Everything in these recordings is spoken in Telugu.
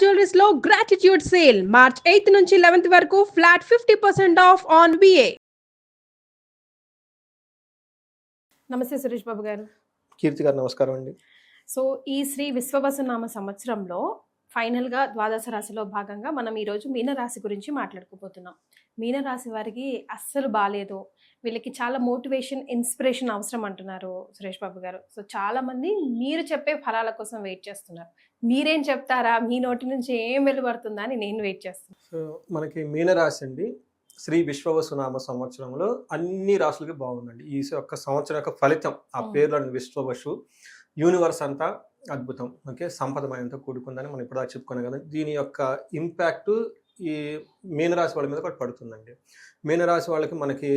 జ్యువెలరీస్ లో గ్రాటిట్యూడ్ సేల్ మార్చ్ 8 నుంచి 11 వరకు ఫ్లాట్ 50% ఆఫ్ ఆన్ బిఏ. నమస్తే సురేష్ బాబు గారు. కీర్తి గారు నమస్కారం అండి. సో ఈ శ్రీ విశ్వవసునామ సంవత్సరంలో ఫైనల్గా ద్వాదశ రాశిలో భాగంగా మనం ఈరోజు మీనరాశి గురించి మాట్లాడుకోబోతున్నాం. మీనరాశి వారికి అస్సలు బాగాలేదు, వీళ్ళకి చాలా మోటివేషన్ ఇన్స్పిరేషన్ అవసరం అంటున్నారు సురేష్ బాబు గారు. సో చాలా మంది మీరు చెప్పే ఫలాల కోసం వెయిట్ చేస్తున్నారు. మీరేం చెప్తారా, మీ నోటి నుంచి ఏం వెలువడుతుందా అని నేను వెయిట్ చేస్తున్నాను. సో మనకి మీనరాశి అండి శ్రీ విశ్వవసునామ సంవత్సరంలో అన్ని రాశులకి బాగుందండి. ఈ యొక్క సంవత్సరం యొక్క ఫలితం ఆ పేరులోని విశ్వవసు యూనివర్స్ అంతా అద్భుతం, ఓకే, సంపదమయంతో కూడుకుందని మనం ఇప్పుడు చెప్పుకున్నాం కదా. దీని యొక్క ఇంపాక్ట్ ఈ మీనరాశి వాళ్ళ మీద కూడా పడుతుందండి. మీనరాశి వాళ్ళకి మనకి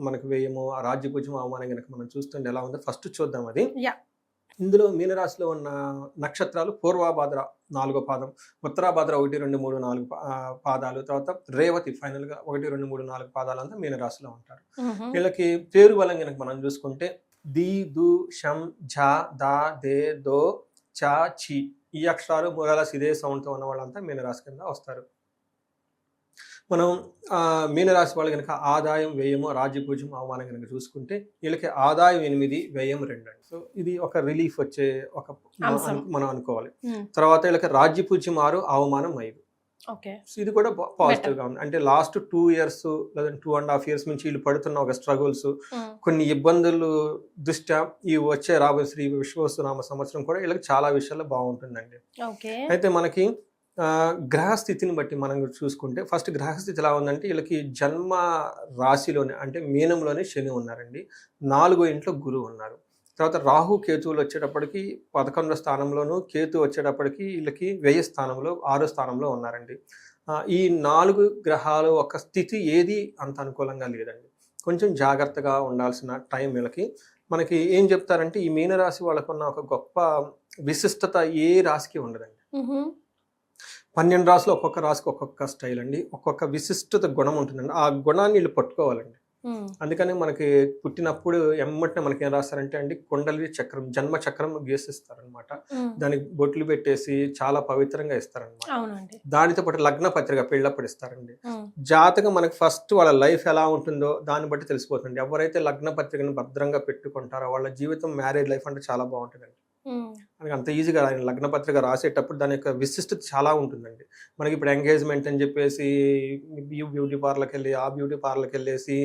మనకి వ్యయము, రాజ్యపూజ్యం, అవమానం కనుక మనం చూస్తుంటే ఎలా ఉందో ఫస్ట్ చూద్దాం. అది ఇందులో మీనరాశిలో ఉన్న నక్షత్రాలు పూర్వభాద్ర 4వ పాదం, ఉత్తరాభాద్ర 1, 2, 3, 4 పాదాలు, తర్వాత రేవతి ఫైనల్గా 1, 2, 3, 4 పాదాలు అంతా మీనరాశిలో ఉంటారు. వీళ్ళకి పేరు బలం కనుక మనం చూసుకుంటే ది, దు, షం, ఝ, దా, దే, దో, చ, చి ఈ అక్షరాలు మొదలసి ఇదే సౌండ్తో ఉన్న వాళ్ళంతా మీనరాశి కింద వస్తారు. మనం మీనరాశి వాళ్ళు కనుక ఆదాయం, వ్యయము, రాజ్యపూజ్యం, అవమానం కనుక చూసుకుంటే వీళ్ళకి ఆదాయం 8, వ్యయం 2 అండి. సో ఇది ఒక రిలీఫ్ వచ్చే ఒక మనం అనుకోవాలి. తర్వాత వీళ్ళకి రాజ్యపూజ్యం 6, అవమానం 5. సో ఇది కూడా పాజిటివ్ గా ఉంది. అంటే లాస్ట్ 2 years లేదా 2.5 years నుంచి వీళ్ళు పడుతున్న ఒక స్ట్రగుల్స్, కొన్ని ఇబ్బందులు దృష్ట్యా ఈ వచ్చే రాబోయే శ్రీ విశ్వవసునామ సంవత్సరం కూడా వీళ్ళకి చాలా విషయాల్లో బాగుంటుందండి. అయితే మనకి గ్రహస్థితిని బట్టి మనం చూసుకుంటే ఫస్ట్ గ్రహస్థితి ఎలా ఉందంటే వీళ్ళకి జన్మ రాశిలోనే అంటే మీనంలోనే శని ఉన్నారండి, 4వ ఇంట్లో గురువు ఉన్నారు. తర్వాత రాహు కేతువులు వచ్చేటప్పటికి 11వ స్థానంలోను, కేతు వచ్చేటప్పటికి వీళ్ళకి వ్యయ స్థానంలో 6వ స్థానంలో ఉన్నారండి. ఈ 4 గ్రహాలు ఒక స్థితి ఏది అంత అనుకూలంగా లేదండి. కొంచెం జాగ్రత్తగా ఉండాల్సిన టైం వీళ్ళకి. మనకి ఏం చెప్తారంటే ఈ మీనరాశి వాళ్ళకున్న ఒక గొప్ప విశిష్టత ఏ రాశికి ఉండదండి. 12 రాశులు ఒక్కొక్క రాశికి ఒక్కొక్క స్టైల్ అండి, ఒక్కొక్క విశిష్టత గుణం ఉంటుందండి. ఆ గుణాన్ని వీళ్ళు పట్టుకోవాలండి. అందుకని మనకి పుట్టినప్పుడు ఎమ్మటినే మనకి ఏం రాస్తారంటే అండి కుండలి చక్రం, జన్మ చక్రం గీసిస్తారనమాట. దానికి బొట్లు పెట్టేసి చాలా పవిత్రంగా ఇస్తారనమాట. దానితో పాటు లగ్న పత్రిక పెళ్ళప్పుడు ఇస్తారండి. జాతకం మనకి ఫస్ట్ వాళ్ళ లైఫ్ ఎలా ఉంటుందో దాన్ని బట్టి తెలిసిపోతుంది. ఎవరైతే లగ్న పత్రికను భద్రంగా పెట్టుకుంటారో వాళ్ళ జీవితం, మ్యారేజ్ లైఫ్ అంటే చాలా బాగుంటుందండి. మనకి అంత ఈజీగా లగ్న పత్రిక రాసేటప్పుడు దాని యొక్క విశిష్టత చాలా ఉంటుందండి. మనకి ఇప్పుడు ఎంగేజ్మెంట్ అని చెప్పేసి బ్యూటీ పార్లర్కి వెళ్ళి ఆ బ్యూటీ పార్లర్కి వెళ్ళేసి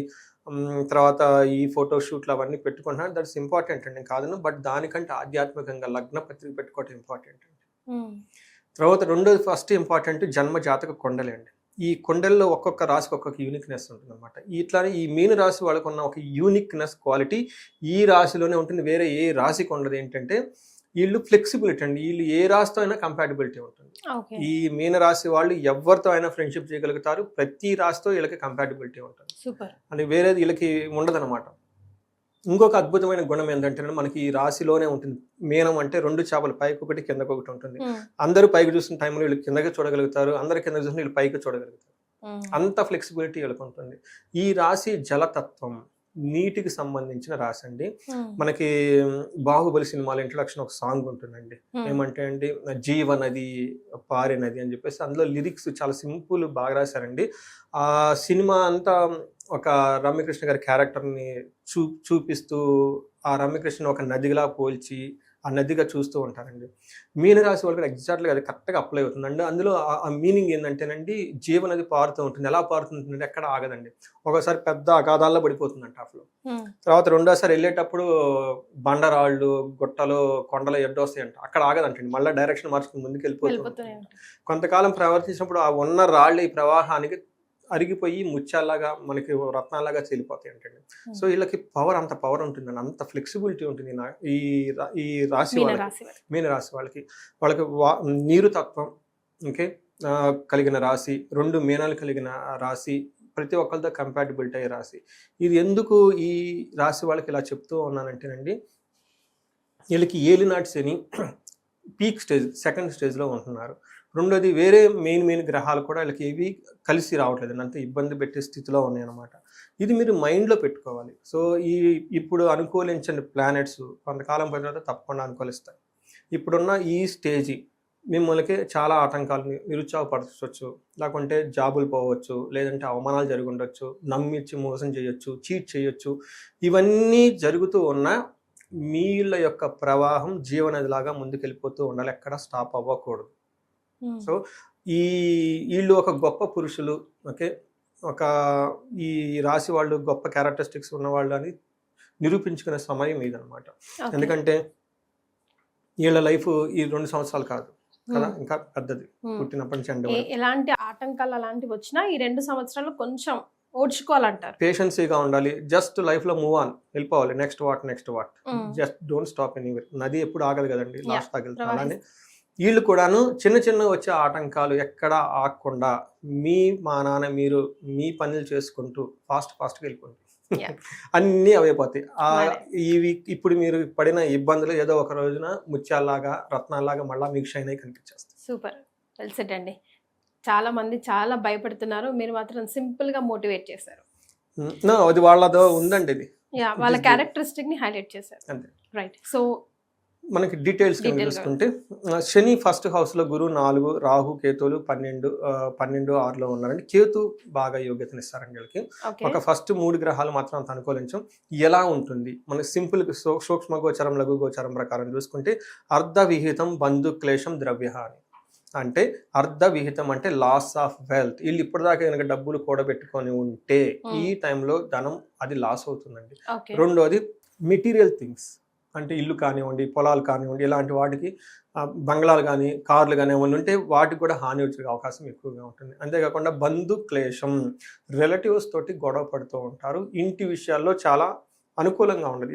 తర్వాత ఈ ఫోటో షూట్లు అవన్నీ పెట్టుకుంటున్నాను, దట్స్ ఇంపార్టెంట్ అండి, కాదు. బట్ దానికంటే ఆధ్యాత్మికంగా లగ్న పత్రిక పెట్టుకోవటం ఇంపార్టెంట్ అండి. తర్వాత రెండోది ఫస్ట్ ఇంపార్టెంట్ జన్మ జాతక కొండలే అండి. ఈ కొండల్లో ఒక్కొక్క రాశికి ఒక్కొక్క యూనిక్నెస్ ఉంటుంది అనమాట. ఇట్లానే ఈ మీన రాశి వాళ్ళకు ఉన్న ఒక యూనిక్నెస్ క్వాలిటీ ఈ రాశిలోనే ఉంటుంది, వేరే ఏ రాశికి ఉండదు. ఏంటంటే వీళ్ళు ఫ్లెక్సిబిలిటీ అండి. వీళ్ళు ఏ రాశితో అయినా కంపాటబిలిటీ ఉంటుంది. ఈ మీన రాశి వాళ్ళు ఎవరితో అయినా ఫ్రెండ్షిప్ చేయగలుగుతారు. ప్రతి రాశితో వీళ్ళకి కంపాటబిలిటీ ఉంటుంది. అది వేరేది వీళ్ళకి ఉండదు అనమాట. ఇంకొక అద్భుతమైన గుణం ఏంటంటే మనకి ఈ రాశిలోనే ఉంటుంది. మీనం అంటే 2 చేపలు, పైకి ఒకటి కిందకి ఒకటి ఉంటుంది. అందరూ పైకి చూసిన టైంలో వీళ్ళు కిందకి చూడగలుగుతారు, అందరు కింద చూసిన వీళ్ళు పైకి చూడగలుగుతారు. అంత ఫ్లెక్సిబిలిటీ వీళ్ళకి ఉంటుంది. ఈ రాశి జలతత్వం, నీటికి సంబంధించిన రాశి అండి. మనకి బాహుబలి సినిమాలో ఇంట్రొడక్షన్ ఒక సాంగ్ ఉంటుందండి, ఏమంటే అండి జీవనది పారే నది అని చెప్పేసి. అందులో లిరిక్స్ చాలా సింపుల్, బాగా రాశారండి. ఆ సినిమా అంతా ఒక రమ్యకృష్ణ గారి క్యారెక్టర్ని చూపిస్తూ ఆ రమ్యకృష్ణ ఒక నదిలా పోల్చి ఆ నదిగా చూస్తూ ఉంటారండి. మీనరాశి వాళ్ళకి ఎగ్జాక్ట్గా అది కరెక్ట్గా అప్లై అవుతుందండి. అందులో ఆ మీనింగ్ ఏంటంటేనండి జీవనది పారుతూ ఉంటుంది. ఎలా పారుతుందంటే ఎక్కడ ఆగదండి. ఒకసారి పెద్ద అగాధాల్లో పడిపోతుందంట అసలు. తర్వాత రెండోసారి వెళ్ళేటప్పుడు బండరాళ్ళు, గుట్టలు, కొండలు ఎడ్డొస్తాయంట, అక్కడ ఆగదంటండి. మళ్ళీ డైరెక్షన్ మార్చుకుని ముందుకు వెళ్ళిపోతుంది. కొంతకాలం ప్రవర్తించినప్పుడు ఆ ఉన్న రాళ్ళు ఈ ప్రవాహానికి అరిగిపోయి ముత్యాలాగా మనకి రత్నాలాగా చెల్లిపోతాయి అంటండి. సో వీళ్ళకి అంత పవర్ ఉంటుందండి, అంత ఫ్లెక్సిబిలిటీ ఉంటుంది ఈ రాశి వాళ్ళకి, మీన రాశి వాళ్ళకి. నీరు తత్వం ఓకే కలిగిన రాశి, 2 మీనాలు కలిగిన రాశి, ప్రతి ఒక్కరితో కంపాటబిలిటీ అయ్యే రాశి. ఇది ఎందుకు ఈ రాశి వాళ్ళకి ఇలా చెప్తూ ఉన్నానంటేనండి వీళ్ళకి ఏలినాటి శని పీక్ స్టేజ్, 2nd స్టేజ్లో ఉంటున్నారు. రెండోది వేరే మెయిన్ గ్రహాలు కూడా వీళ్ళకి ఏవి కలిసి రావట్లేదు, అంత ఇబ్బంది పెట్టే స్థితిలో ఉన్నాయన్నమాట. ఇది మీరు మైండ్లో పెట్టుకోవాలి. సో ఇప్పుడు అనుకూలించండి ప్లానెట్స్ కొంతకాలం పోయిన తర్వాత తప్పకుండా అనుకూలిస్తాయి. ఇప్పుడున్న ఈ స్టేజీ మిమ్మల్ని చాలా ఆటంకాలు నిరుత్సాహపరచవచ్చు, లేకుంటే జాబులు పోవచ్చు, లేదంటే అవమానాలు జరిగి ఉండొచ్చు, నమ్మించి మోసం చేయొచ్చు, చీట్ చేయొచ్చు. ఇవన్నీ జరుగుతూ ఉన్న మీళ్ళ యొక్క ప్రవాహం జీవనదిలాగా ముందుకెళ్ళిపోతూ ఉండాలి, ఎక్కడ స్టాప్ అవ్వకూడదు. సో ఈ వీళ్ళు ఒక గొప్ప పురుషులు, ఓకే, ఒక ఈ రాశి వాళ్ళు గొప్ప క్యారెక్టరిస్టిక్స్ ఉన్నవాళ్ళు అని నిరూపించుకునే సమయం ఇదనమాట. ఎందుకంటే వీళ్ళ లైఫ్ ఈ 2 సంవత్సరాలు కాదు కదా, ఇంకా పెద్దది, పుట్టినప్పటి నుంచి అంటే ఎలాంటి ఆటంకాలు అలాంటివి వచ్చినా ఈ 2 సంవత్సరాలు కొంచెం ఓడ్చుకోవాలంటారు. పేషెన్సీగా ఉండాలి, జస్ట్ లైఫ్ లో మూవ్ ఆన్, వెళ్ళిపోవాలి, next what just don't stop anywhere. నది ఎప్పుడు ఆగదు కదండి, లాస్ట్ ఆగలుగుతుంది. అలానే వీళ్ళు కూడాను చిన్న చిన్న వచ్చే ఆటంకాలు ఎక్కడ ఆగకుండా మా నాన్న మీరు మీ పనులు చేసుకుంటూ ఫాస్ట్గా వెళ్ళిపోండి. అన్నీ అవైపోతాయి. ఇవి ఇప్పుడు మీరు పడిన ఇబ్బందులు ఏదో ఒక రోజున ముత్యాల్లాగా రత్నాల్లాగా మళ్ళీ మీకు షైన్ అయి కనిపించేస్తాయి. సూపర్, వెల్ సెట్ అండి. చాలా మంది చాలా భయపడుతున్నారు, మీరు మాత్రం సింపుల్ గా మోటివేట్ చేశారు. అది వాళ్ళదో ఉందండి, ఇది వాళ్ళ క్యారెక్టరిస్టిక్ ని హైలైట్ చేశారు. అంతే, రైట్. సో మనకి డీటెయిల్స్ చూసుకుంటే శని ఫస్ట్ హౌస్ లో, గురు 4, రాహు కేతువులు 12, 6లో ఉన్నారండి. కేతు బాగా యోగ్యతనిస్తారండి వీళ్ళకి. ఒక ఫస్ట్ 3 గ్రహాలు మాత్రం అంత అనుకూలించం. ఎలా ఉంటుంది మనకి సింపుల్ సూక్ష్మ గోచరం, లఘు గోచరం ప్రకారం చూసుకుంటే అర్ధ విహితం బంధు క్లేశం ద్రవ్యహాని. అంటే అర్ధ విహితం అంటే లాస్ ఆఫ్ వెల్త్. వీళ్ళు ఇప్పటిదాకా కనుక డబ్బులు కూడబెట్టుకొని ఉంటే ఈ టైంలో ధనం అది లాస్ అవుతుందండి. రెండోది మెటీరియల్ థింగ్స్, అంటే ఇల్లు కానివ్వండి, పొలాలు కానివ్వండి, ఇలాంటి వాటికి బంగ్లాలు కానీ కార్లు కానీ ఏమైనా ఉంటే వాటికి కూడా హాని వచ్చే అవకాశం ఎక్కువగా ఉంటుంది. అంతేకాకుండా బంధు క్లేశం, రిలేటివ్స్ తోటి గొడవ పడుతూ ఉంటారు. ఇంటి విషయాల్లో చాలా అనుకూలంగా ఉండదు,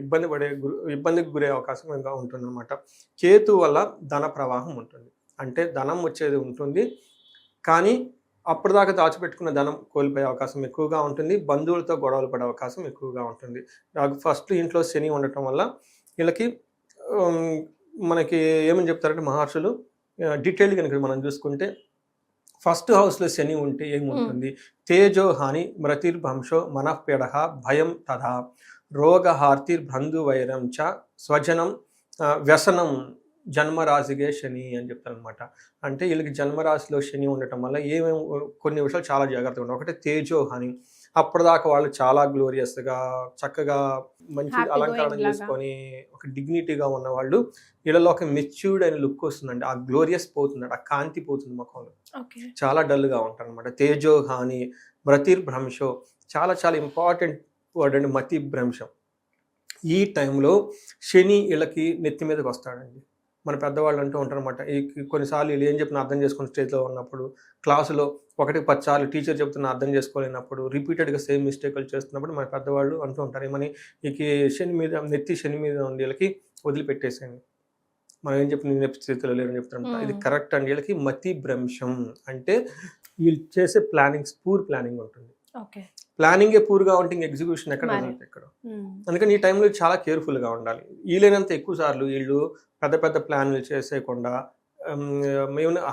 ఇబ్బందికి గురే అవకాశం ఇంకా ఉంటుంది అనమాట. కేతు వల్ల ధన ప్రవాహం ఉంటుంది, అంటే ధనం వచ్చేది ఉంటుంది, కానీ అప్పటిదాకా దాచిపెట్టుకున్న ధనం కోల్పోయే అవకాశం ఎక్కువగా ఉంటుంది. బంధువులతో గొడవలు పడే అవకాశం ఎక్కువగా ఉంటుంది. ఫస్ట్ ఇంట్లో శని ఉండటం వల్ల వీళ్ళకి మనకి ఏమని చెప్తారంటే మహర్షులు డీటెయిల్గా కనుక మనం చూసుకుంటే ఫస్ట్ హౌస్లో శని ఉంటే ఏముంటుంది, తేజో హాని మృతిర్భంశో మనఃపీడ భయం తథా రోగహార్తిర్బంధువైరం చ స్వజనం వ్యసనం జన్మరాశిగే శని అని చెప్తారు అనమాట. అంటే వీళ్ళకి జన్మరాశిలో శని ఉండటం వల్ల కొన్ని విషయాలు చాలా జాగ్రత్తగా ఉంటాయి. ఒకటి తేజో హాని, అప్పటిదాకా వాళ్ళు చాలా గ్లోరియస్గా చక్కగా మంచి అలంకరణ చేసుకొని ఒక డిగ్నిటీగా ఉన్న వాళ్ళు, వీళ్ళలో ఒక మెచ్యూర్డ్ అయిన లుక్ వస్తుందండి, ఆ గ్లోరియస్ పోతుంది, ఆ కాంతి పోతుంది ముఖంలో, చాలా డల్గా ఉంటారు అనమాట. తేజో హాని మృతిర్భ్రంశో, చాలా చాలా ఇంపార్టెంట్ వర్డ్ అండి, మతి భ్రంశం. ఈ టైంలో శని వీళ్ళకి నెత్తి మీదకి వస్తాడండి. మన పెద్దవాళ్ళు అంటూ ఉంటారు అనమాట, కొన్నిసార్లు వీళ్ళు ఏం చెప్పినా అర్థం చేసుకుని స్టేజ్లో ఉన్నప్పుడు, క్లాసులో 1-10 సార్లు టీచర్ చెప్తున్నా అర్థం చేసుకోలేనప్పుడు, రిపీటెడ్గా సేమ్ మిస్టేక్లు చేస్తున్నప్పుడు మన పెద్దవాళ్ళు అంటూ ఉంటారు, ఏమని, నెత్తి శని మీద ఉండి వీళ్ళకి వదిలిపెట్టేసేయండి, మనం ఏం చెప్పి నేను స్థితిలో లేరని చెప్తారంట. ఇది కరెక్ట్ అండి. వీళ్ళకి మతి భ్రంశం అంటే వీళ్ళు చేసే పూర్ ప్లానింగ్ ఉంటుంది. ప్లానింగే పూర్గా ఉంటే ఎగ్జిక్యూషన్ ఎక్కడ. అందుకని ఈ టైంలో చాలా కేర్ఫుల్గా ఉండాలి. వీలైనంత ఎక్కువ సార్లు వీళ్ళు పెద్ద ప్లాన్లు చేసేయకుండా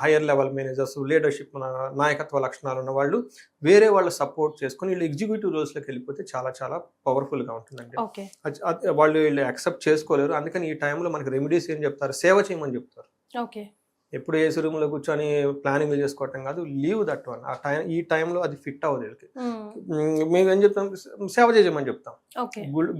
హైయర్ లెవెల్ మేనేజర్స్, లీడర్షిప్ నాయకత్వ లక్షణాలు ఉన్న వాళ్ళు వేరే వాళ్ళు సపోర్ట్ చేసుకుని వీళ్ళు ఎగ్జిక్యూటివ్ రోల్స్లోకి వెళ్ళిపోతే చాలా చాలా పవర్ఫుల్గా ఉంటుందండి. వీళ్ళు యాక్సెప్ట్ చేసుకోలేరు. అందుకని ఈ టైంలో మనకి రెమెడీస్ ఏం చెప్తారు, సేవ చేయమని చెప్తారు. ఎప్పుడు ఏసీ రూమ్లో కూర్చొని ప్లానింగ్ చేసుకోవటం కాదు, లీవ్ దట్ వన్. ఈ టైంలో అది ఫిట్ అవ్వదు వీళ్ళకి. మేము ఏం చెప్తాం, సేవ చేయమని చెప్తాం.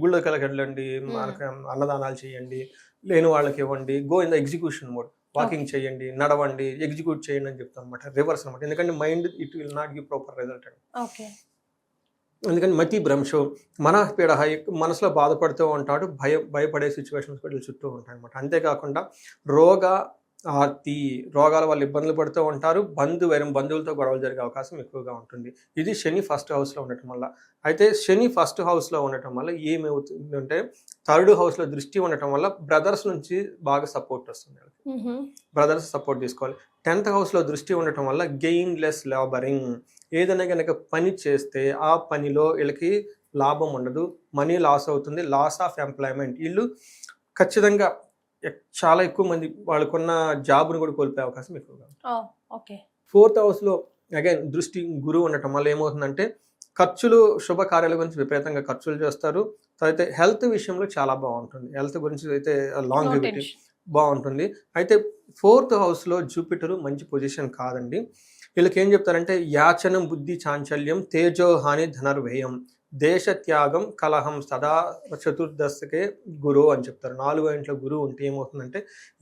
గుళ్ళకి వెళ్ళండి, మనకి అన్నదానాలు చేయండి, లేని వాళ్ళకి ఇవ్వండి, go in the execution mode, walking చేయండి, నడవండి, ఎగ్జిక్యూట్ చేయండి అని చెప్తాం అనమాట. రివర్స్ అనమాట. ఎందుకంటే mind it will not give proper result అండి. అందుకని మతి భ్రంశం, మనఃపీడ, మనసులో బాధపడుతూ ఉంటాడు, భయపడే సిచ్యువేషన్స్ కూడా చుట్టూ ఉంటాయి అనమాట. అంతేకాకుండా రోగాల వల్ల ఇబ్బందులు పడుతూ ఉంటారు, బంధువులతో గొడవలు జరిగే అవకాశం ఎక్కువగా ఉంటుంది. ఇది శని ఫస్ట్ హౌస్లో ఉండటం వల్ల. అయితే శని ఫస్ట్ హౌస్లో ఉండటం వల్ల ఏమవుతుందంటే థర్డ్ హౌస్లో దృష్టి ఉండటం వల్ల బ్రదర్స్ నుంచి బాగా సపోర్ట్ వస్తుంది. బ్రదర్స్ సపోర్ట్ తీసుకోవాలి. 10th హౌస్లో దృష్టి ఉండటం వల్ల గెయిన్ లెస్ లేబరింగ్, ఏదైనా కనుక పని చేస్తే ఆ పనిలో వీళ్ళకి లాభం ఉండదు, మనీ లాస్ అవుతుంది, లాస్ ఆఫ్ ఎంప్లాయ్మెంట్. వీళ్ళు ఖచ్చితంగా చాలా ఎక్కువ మంది వాళ్ళకున్న జాబ్ను కూడా కోల్పోయే అవకాశం ఎక్కువగా. 4th హౌస్లో అగైన్ దృష్టి గురువు ఉండటం వల్ల ఏమవుతుందంటే ఖర్చులు, శుభకార్యాల గురించి విపరీతంగా ఖర్చులు చేస్తారు. తర్వాత హెల్త్ విషయంలో చాలా బాగుంటుంది. హెల్త్ గురించి అయితే లాంగివిటీ, బాగుంటుంది. అయితే 4th హౌస్లో జూపిటర్ మంచి పొజిషన్ కాదండి. వీళ్ళకి ఏం చెప్తారంటే యాచనం బుద్ధి చాంచల్యం తేజోహాని ధనుర్వ్యయం దేశ త్యాగం కలహం సదా చతుర్దశకే గురువు అని చెప్తారు. 4వ ఇంట్లో గురువు ఉంటే ఏమవుతుందంటే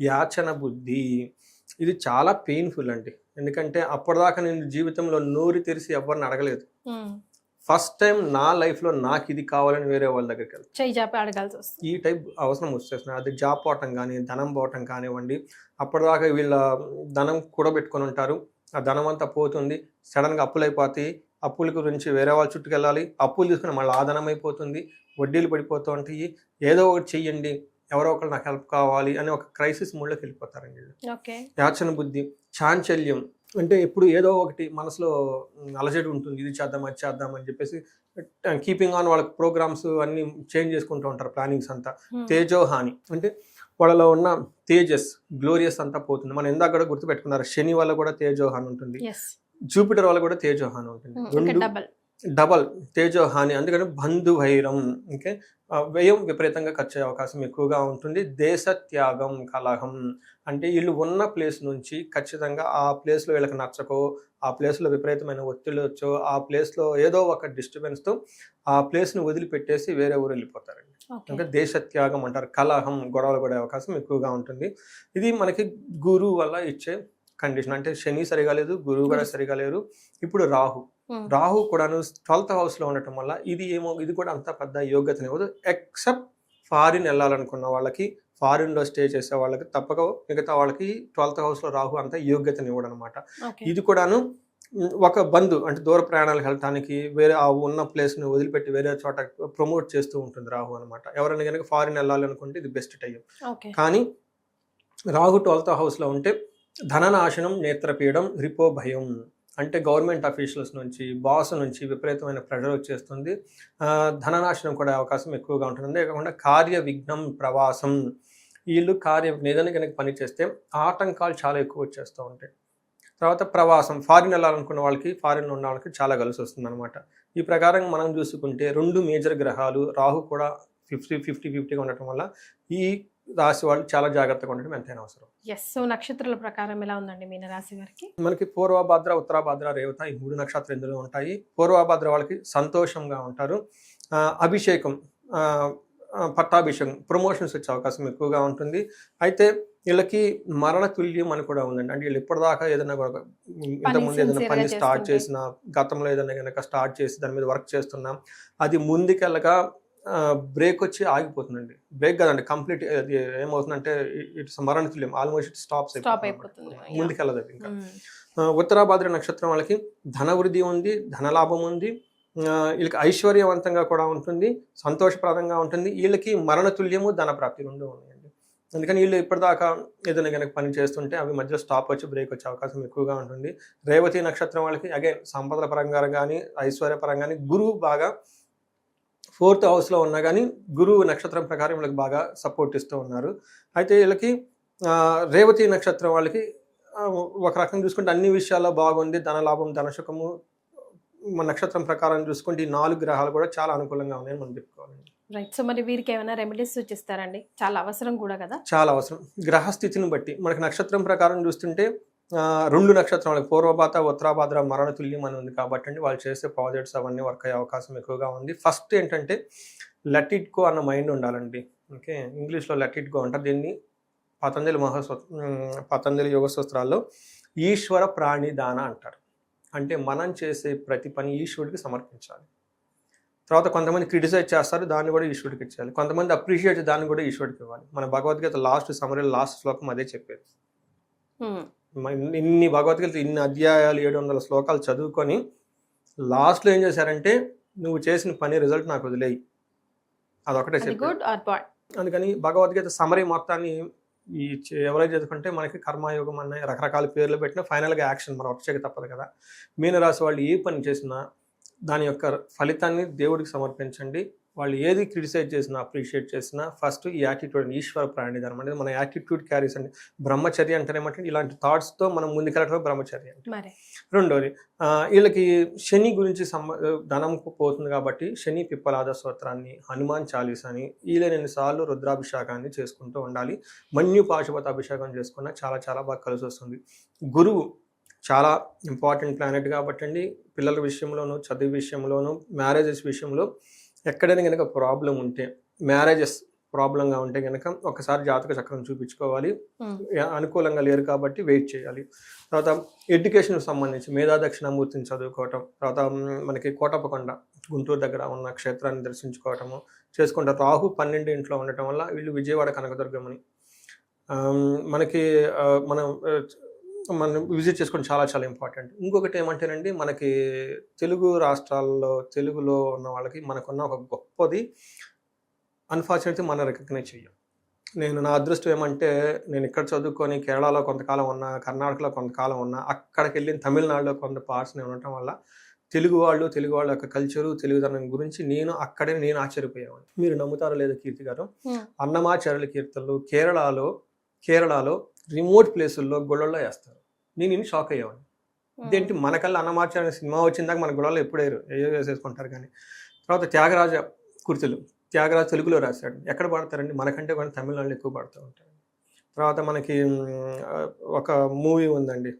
యాచన బుద్ధి, ఇది చాలా పెయిన్ఫుల్ అండి. ఎందుకంటే అప్పటిదాకా నేను జీవితంలో నోరు తెరిచి ఎవరిని అడగలేదు. ఫస్ట్ టైం నా లైఫ్లో నాకు ఇది కావాలని వేరే వాళ్ళ దగ్గరికి వెళ్తాను, చెయ్యి చాపి అడగాల్సి వస్తుంది. ఈ టైప్ అవసరం వచ్చేస్తుంది. అది జాబ్ పోవటం కానీ ధనం పోవటం కానివ్వండి. అప్పటిదాకా వీళ్ళ ధనం కూడబెట్టుకొని ఉంటారు, ఆ ధనం అంతా పోతుంది, సడన్గా అప్పులు అయిపోతాయి, అప్పుల గురించి వేరే వాళ్ళ చుట్టుకు వెళ్ళాలి, అప్పులు తీసుకుని మళ్ళీ ఆ ధనం అయిపోతుంది, వడ్డీలు పడిపోతూ ఉంటాయి. ఏదో ఒకటి చెయ్యండి, ఎవరో ఒకరు నాకు హెల్ప్ కావాలి అని ఒక క్రైసిస్ మూడ్లోకి వెళ్ళిపోతారండి వీళ్ళు. యాచన బుద్ధి చాంచల్యం అంటే ఎప్పుడు ఏదో ఒకటి మనసులో అలజడి ఉంటుంది, ఇది చేద్దాం అది చేద్దాం అని చెప్పేసి కీపింగ్ ఆన్ వాళ్ళ ప్రోగ్రామ్స్ అన్ని చేంజ్ చేసుకుంటూ ఉంటారు, ప్లానింగ్స్ అంతా. తేజోహాని అంటే వాళ్ళలో ఉన్న తేజస్ గ్లోరియస్ అంతా పోతుంది. మనం ఇందాక కూడా గుర్తుపెట్టుకున్నారు, శని వల్ల కూడా తేజోహాని ఉంటుంది, జూపిటర్ వల్ల కూడా తేజోహాని ఉంటుంది, రెండు డబల్ తేజోహాని. అందుకని బంధువైరం, ఓకే, వ్యయం విపరీతంగా ఖర్చు అయ్యే అవకాశం ఎక్కువగా ఉంటుంది. దేశ త్యాగం కలహం అంటే వీళ్ళు ఉన్న ప్లేస్ నుంచి ఖచ్చితంగా ఆ ప్లేస్లో వీళ్ళకి నచ్చకో, ఆ ప్లేస్లో విపరీతమైన ఒత్తిడి వచ్చో, ఆ ప్లేస్లో ఏదో ఒక డిస్టర్బెన్స్తో ఆ ప్లేస్ని వదిలిపెట్టేసి వేరే ఊరు వెళ్ళిపోతారండి. అంటే దేశ త్యాగం అంటారు. కలహం, గొడవలు పడే అవకాశం ఎక్కువగా ఉంటుంది. ఇది మనకి గురువు వల్ల ఇచ్చే కండిషన్. అంటే శని సరిగా లేదు, గురువు కూడా సరిగా లేరు. ఇప్పుడు రాహు కూడాను 12th హౌస్లో ఉండటం వల్ల ఇది కూడా అంత పెద్ద యోగ్యతనివ్వదు. ఎక్సెప్ట్ ఫారిన్ వెళ్ళాలనుకున్న వాళ్ళకి, ఫారిన్లో స్టే చేసే వాళ్ళకి తప్పక, మిగతా వాళ్ళకి 12th హౌస్లో రాహు అంత యోగ్యతనివ్వడం అనమాట. ఇది కూడాను ఒక బంధు అంటే దూర ప్రయాణాలకు వెళ్ళటానికి, వేరే ఆ ఉన్న ప్లేస్ని వదిలిపెట్టి వేరే చోట ప్రమోట్ చేస్తూ ఉంటుంది రాహు అనమాట. ఎవరైనా కనుక ఫారిన్ వెళ్ళాలి అనుకుంటే ఇది బెస్ట్ టైం. కానీ రాహు 12th హౌస్లో ఉంటే ధననాశనం, నేత్రపీడం, రిపో భయం అంటే గవర్నమెంట్ అఫీషియల్స్ నుంచి, బాస్ నుంచి విపరీతమైన ప్రెషర్ వచ్చేస్తుంది. ధననాశనం కూడా అవకాశం ఎక్కువగా ఉంటుంది. అంతేకాకుండా కార్య విఘ్నం, ప్రవాసం, వీళ్ళు ఏదైనా కనుక పని చేస్తే ఆటంకాలు చాలా ఎక్కువ వచ్చేస్తూ ఉంటాయి. తర్వాత ప్రవాసం, ఫారిన్ వెళ్ళాలనుకున్న వాళ్ళకి, ఫారిన్లో ఉన్న వాళ్ళకి చాలా కలిసి వస్తుంది అనమాట. ఈ ప్రకారం మనం చూసుకుంటే 2 మేజర్ గ్రహాలు, రాహు కూడా 50-50గా ఉండటం వల్ల ఈ రాశి వాళ్ళు చాలా జాగ్రత్తగా ఉండడం ఎంతైనా అవసరం. సో నక్షత్రాల ప్రకారం ఎలా ఉందండి మీనరాశి వారికి? మనకి పూర్వభాద్ర, ఉత్తరాభాద్ర, రేవత ఈ 3 నక్షత్రాలు ఇందులో ఉంటాయి. పూర్వభాద్ర వాళ్ళకి సంతోషంగా ఉంటారు, అభిషేకం, పట్టాభిషేకం, ప్రమోషన్స్ వచ్చే అవకాశం ఎక్కువగా ఉంటుంది. అయితే వీళ్ళకి మరణ తుల్యం అని కూడా ఉందండి. అంటే వీళ్ళు ఇప్పటిదాకా ఏదైనా ఇంతకుముందు ఏదైనా పని స్టార్ట్ చేసిన, గతంలో ఏదైనా కనుక స్టార్ట్ చేసి దాని మీద వర్క్ చేస్తున్నాం, అది ముందుకెళ్ళగా బ్రేక్ వచ్చి ఆగిపోతుందండి. బ్రేక్ కదండి, కంప్లీట్ ఏమవుతుందంటే ఇట్స్ మరణ తుల్యం, ఆల్మోస్ట్ స్టాప్ అయిపోతుంది, ముందుకెళ్ళదు ఇంకా. ఉత్తరాభాద్ర నక్షత్రం వాళ్ళకి ధనవృద్ధి ఉంది, ధనలాభం ఉంది, వీళ్ళకి ఐశ్వర్యవంతంగా కూడా ఉంటుంది, సంతోషప్రదంగా ఉంటుంది. వీళ్ళకి మరణతుల్యము, ధనప్రాప్తి రెండు ఉన్నాయండి. అందుకని వీళ్ళు ఇప్పటిదాకా ఏదైనా కనుక పని చేస్తుంటే అవి మధ్యలో స్టాప్ వచ్చి బ్రేక్ వచ్చే అవకాశం ఎక్కువగా ఉంటుంది. రేవతి నక్షత్రం వాళ్ళకి అగైన్ సంపదల పరంగా కానీ, ఐశ్వర్యపరంగా కానీ, గురువు బాగా 4th హౌస్లో ఉన్నా కానీ గురువు నక్షత్రం ప్రకారం వీళ్ళకి బాగా సపోర్ట్ ఇస్తూ ఉన్నారు. అయితే వీళ్ళకి రేవతి నక్షత్రం వాళ్ళకి ఒక రకంగా చూసుకుంటే అన్ని విషయాల్లో బాగుంది, ధనలాభం, ధనసుఖము. మన నక్షత్రం ప్రకారం చూసుకుంటే ఈ 4 గ్రహాలు కూడా చాలా అనుకూలంగా ఉన్నాయని మనం చెప్పుకోవాలండి. రైట్. సో మరి వీరికి ఏమైనా రెమెడీస్ సూచిస్తారండి? చాలా అవసరం కూడా కదా. చాలా అవసరం. గ్రహస్థితిని బట్టి మనకి నక్షత్రం ప్రకారం చూస్తుంటే 2 నక్షత్రాలు పూర్వభాద్ర, ఉత్తరాభాద్ర మరణ తుల్యం అని ఉంది కాబట్టి అండి వాళ్ళు చేసే ప్రాజెక్ట్స్ అవన్నీ వర్క్ అయ్యే అవకాశం ఎక్కువగా ఉంది. ఫస్ట్ ఏంటంటే లెట్ ఇట్ గో అన్న మైండ్ ఉండాలండి. ఓకే, ఇంగ్లీష్లో లెట్ ఇట్ గో అంటారు. దీన్ని పతంజలి యోగ సూత్రాల్లో ఈశ్వర ప్రాణిదాన అంటారు. అంటే మనం చేసే ప్రతి పని ఈశ్వరుడికి సమర్పించాలి. తర్వాత కొంతమంది క్రిటిసైజ్ చేస్తారు, దాన్ని కూడా ఈశ్వరుడికి ఇచ్చాలి. కొంతమంది అప్రిషియేట్, దాన్ని కూడా ఈశ్వరుడికి ఇవ్వాలి. మన భగవద్గీత లాస్ట్ శ్లోకం అదే చెప్పేది. ఇన్ని భగవద్గీత, ఇన్ని అధ్యాయాలు, 700 శ్లోకాలు చదువుకొని లాస్ట్లో ఏం చేశారంటే నువ్వు చేసిన పని రిజల్ట్ నాకు వదిలేయి, అదొకటే చెప్పారు. అందుకని భగవద్గీత సమరీ మొత్తాన్ని ఎవరైతే చదువుకుంటే మనకి కర్మయోగం అన్న రకరకాల పేర్లు పెట్టినా ఫైనల్గా యాక్షన్ మనం వచ్చేకి తప్పదు కదా. మీనరాశి వాళ్ళు ఏ పని చేసినా దాని యొక్క ఫలితాన్ని దేవుడికి సమర్పించండి. వాళ్ళు ఏది క్రిటిసైజ్ చేసినా అప్రిషియేట్ చేసినా ఫస్ట్ ఈ యాటిట్యూడ్ ఈశ్వర ప్రాణిధర్మం అనేది మన యాటిట్యూడ్ క్యారీస్ అండి. బ్రహ్మచర్య అంటేనేమంటే ఇలాంటి థాట్స్తో మనం ముందుకెళ్ళటమే బ్రహ్మచర్య అంటే. మరి రెండోది వీళ్ళకి శని గురించి ధనం పోతుంది కాబట్టి శని పిప్పలాద స్తోత్రాన్ని, హనుమాన్ చాలీసాని వీలైనన్నిసార్లు రుద్రాభిషేకాన్ని చేసుకుంటూ ఉండాలి. మన్యు పాశుపత అభిషేకం చేసుకున్నా చాలా చాలా బాగా కలిసి వస్తుంది. గురువు చాలా ఇంపార్టెంట్ ప్లానెట్ కాబట్టి అండి, పిల్లల విషయంలోనూ, చదువు విషయంలోనూ, మ్యారేజెస్ విషయంలో ఎక్కడైనా కనుక ప్రాబ్లం ఉంటే, మ్యారేజెస్ ప్రాబ్లంగా ఉంటే కనుక ఒకసారి జాతక చక్రం చూపించుకోవాలి. అనుకూలంగా లేరు కాబట్టి వెయిట్ చేయాలి. తర్వాత ఎడ్యుకేషన్కి సంబంధించి మేధా దక్షిణామూర్తిని చదువుకోవటం, తర్వాత మనకి కోటప్పకొండ గుంటూరు దగ్గర ఉన్న క్షేత్రాన్ని దర్శించుకోవటము చేసుకుంటారు. రాహు 12 ఇంట్లో ఉండటం వల్ల వీళ్ళు విజయవాడ కనకదుర్గమని మనకి మనం విజిట్ చేసుకోవడం చాలా చాలా ఇంపార్టెంట్. ఇంకొకటి ఏమంటేనండి, మనకి తెలుగు రాష్ట్రాల్లో తెలుగులో ఉన్న వాళ్ళకి మనకున్న ఒక గొప్పది అన్ఫార్చునేట్లీ మనం రికగ్నైజ్ చేయం. నా అదృష్టం ఏమంటే, నేను ఇక్కడ చదువుకొని కేరళలో కొంతకాలం ఉన్నా, కర్ణాటకలో కొంతకాలం ఉన్నా, అక్కడికి వెళ్ళిన తమిళనాడులో కొంత పార్ట్స్ నేను ఉండటం వల్ల తెలుగు వాళ్ళ యొక్క కల్చరు, తెలుగుదనం గురించి నేను ఆశ్చర్యపోయాను. మీరు నమ్ముతారో లేదో కీర్తి గారు, అన్నమాచార్యుల కీర్తనలు కేరళలో రిమోట్ ప్లేసుల్లో గుళ్ళల్లో వేస్తారు. నేను ఇన్ని షాక్ అయ్యేవాడిని. ఇదేంటి మనకల్లా అన్నమాచార్య సినిమా వచ్చిందాక మన గుళ్ళల్లో ఎప్పుడేరు ఏయో వేసేసుకుంటారు. కానీ తర్వాత త్యాగరాజ కృతులు తెలుగులో రాశాడు. ఎక్కడ పాడతారండి? మనకంటే కూడా తమిళనాడులో ఎక్కువ పాడుతూ ఉంటారు. తర్వాత మనకి ఒక మూవీ ఉందండి,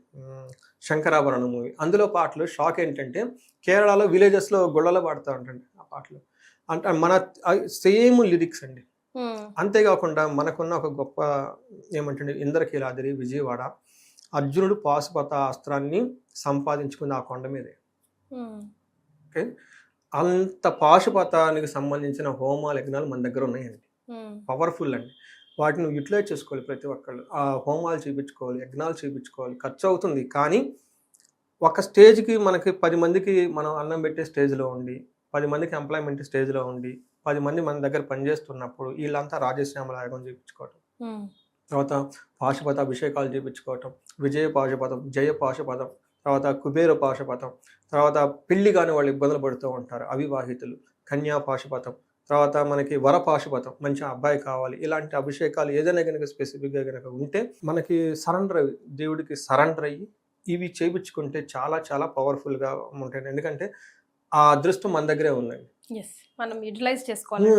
శంకరాభరణం మూవీ. అందులో పాటలు షాక్ ఏంటంటే, కేరళలో విలేజెస్లో గుళ్ళలో పాడుతూ ఉంటాండి ఆ పాటలు. అంటే మన సేమ్ లిరిక్స్ అండి. అంతేకాకుండా మనకున్న ఒక గొప్ప ఏమంటే, ఇంద్రకీలాద్రి విజయవాడ, అర్జునుడు పాశుపత అస్త్రాన్ని సంపాదించుకుంది ఆ కొండ మీదే. ఓకే, అంత పాశుపతానికి సంబంధించిన హోమాలు యజ్ఞాలు మన దగ్గర ఉన్నాయండి. పవర్ఫుల్ అండి. వాటిని యూటిలైజ్ చేసుకోవాలి ప్రతి ఒక్కళ్ళు. ఆ హోమాలు చూపించుకోవాలి, యజ్ఞాలు చూపించుకోవాలి. ఖర్చు అవుతుంది, కానీ ఒక స్టేజ్కి మనకి 10 మందికి మనం అన్నం పెట్టే స్టేజ్లో ఉండి, 10 మందికి ఎంప్లాయ్మెంట్ స్టేజ్లో ఉండి, 10 మంది మన దగ్గర పనిచేస్తున్నప్పుడు వీళ్ళంతా రాజశ్యామల యాగం చూపించుకోవటం, తర్వాత పాశుపత అభిషేకాలు చూపించుకోవటం, విజయ పాశుపతం, జయ పాశుపతం, తర్వాత కుబేర పాశుపతం, తర్వాత పెళ్లి కాని వాళ్ళు ఇబ్బందులు పడుతూ ఉంటారు అవివాహితులు, కన్యా పాశుపతం, తర్వాత మనకి వర పాశుపతం, మంచి అబ్బాయి కావాలి. ఇలాంటి అభిషేకాలు ఏదైనా కనుక స్పెసిఫిక్గా కనుక ఉంటే మనకి దేవుడికి సరెండర్ అయ్యి ఇవి చేయించుకుంటే చాలా చాలా పవర్ఫుల్గా ఉంటాయి. ఎందుకంటే ఆ అదృష్టం మన దగ్గరే ఉందండి, మనం యూటిలైజ్ చేసుకోవాలి.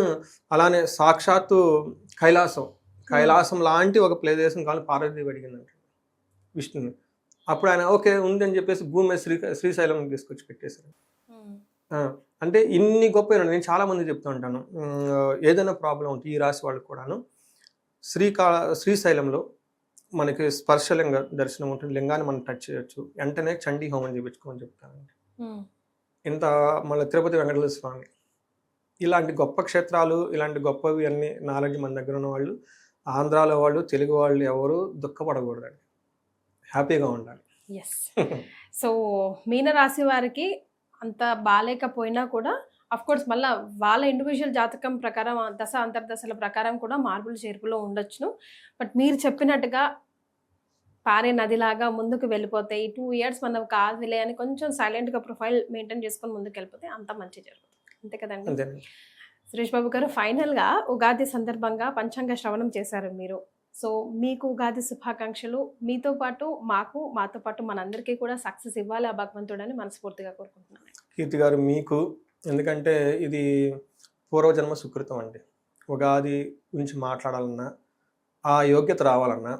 అలానే సాక్షాత్తు కైలాసం లాంటి ఒక ప్రదేశం కావాలి పార్వతీదేవి అడిగిందంట విష్ణుని. అప్పుడు ఆయన ఓకే ఉందని చెప్పేసి భూమి మీద శ్రీశైలం తీసుకొచ్చి పెట్టేశారు. అంటే ఇన్ని గొప్ప, నేను చాలా మంది చెప్తూ ఉంటాను, ఏదైనా ప్రాబ్లం ఉంటే ఈ రాశి వాళ్ళకి కూడాను శ్రీశైలంలో మనకి స్పర్శలింగ దర్శనం ఉంటుంది. లింగాన్ని మనం టచ్ చేయొచ్చు. వెంటనే చండీ హోమం చేయించుకోమని చెప్తానండి. ఇంత మళ్ళీ తిరుపతి వెంకటేశ్వర స్వామి, ఇలాంటి గొప్ప క్షేత్రాలు, ఇలాంటి గొప్పవి అన్ని నాలెడ్జ్ మన దగ్గర ఉన్న వాళ్ళు, ఆంధ్రాలో వాళ్ళు, తెలుగు వాళ్ళు ఎవరు దుఃఖపడకూడదండి, హ్యాపీగా ఉండాలి. ఎస్. సో మీనరాశి వారికి అంత బాగాలేకపోయినా కూడా కోర్స్ మళ్ళీ వాళ్ళ ఇండివిజువల్ జాతకం ప్రకారం దశ అంతర్దశల ప్రకారం కూడా మార్పులు చేర్పులో ఉండొచ్చును. బట్ మీరు చెప్పినట్టుగా పారే నదిలాగా ముందుకు వెళ్ళిపోతే ఈ 2 years మనం కాదులే అని కొంచెం సైలెంట్గా ప్రొఫైల్ మెయింటైన్ చేసుకొని ముందుకు వెళ్ళిపోతే అంత మంచి జరుగుతుంది. అంతే కదండి సురేష్ బాబు గారు? ఫైనల్గా ఉగాది సందర్భంగా పంచాంగ శ్రవణం చేశారు మీరు. సో మీకు ఉగాది శుభాకాంక్షలు. మీతో పాటు మాతో పాటు మనందరికీ కూడా సక్సెస్ ఇవ్వాలి ఆ భగవంతుడని మనస్ఫూర్తిగా కోరుకుంటున్నాను. కీర్తి గారు మీకు, ఎందుకంటే ఇది పూర్వజన్మ సుకృతం అండి. ఉగాది గురించి మాట్లాడాలన్నా, ఆ యోగ్యత రావాలన్నా,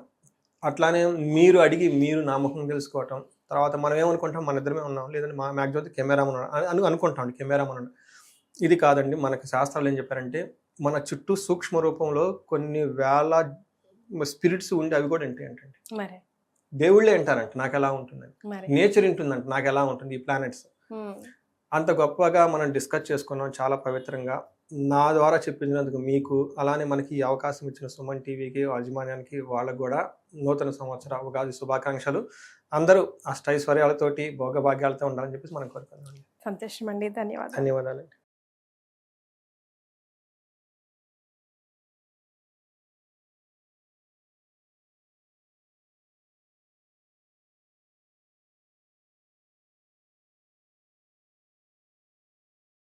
అట్లానే మీరు అడిగి మీరు నామకం తెలుసుకోవటం, తర్వాత మనం ఏమనుకుంటాం, మన ఇద్దరమే ఉన్నాం, లేదంటే మ్యాక్సిమం కెమెరా అని అనుకుంటాం, కెమెరా ఉన్నాడు. ఇది కాదండి. మనకి శాస్త్రాలు ఏం చెప్పారంటే, మన చుట్టూ సూక్ష్మ రూపంలో కొన్ని వేల స్పిరిట్స్ ఉండి అవి కూడా ఏంటంటే దేవుళ్ళే అంటారంట నాకు ఎలా ఉంటుందని, నేచర్ ఉంటుందంట నాకు ఎలా ఉంటుంది, ఈ ప్లానెట్స్ అంత గొప్పగా మనం డిస్కస్ చేసుకున్నాం చాలా పవిత్రంగా. నా ద్వారా చెప్పించినందుకు మీకు, అలానే మనకి ఈ అవకాశం ఇచ్చిన సుమన్ టీవీకి, యాజమాన్యానికి, వాళ్ళకు కూడా నూతన సంవత్సర ఉగాది శుభాకాంక్షలు. అందరూ అష్టైశ్వర్యాలతోటి భోగభాగ్యాలతో ఉండాలని చెప్పేసి మనం కోరుకుందాం. సంతోషం అండి. ధన్యవాదాలు. ధన్యవాదాలు.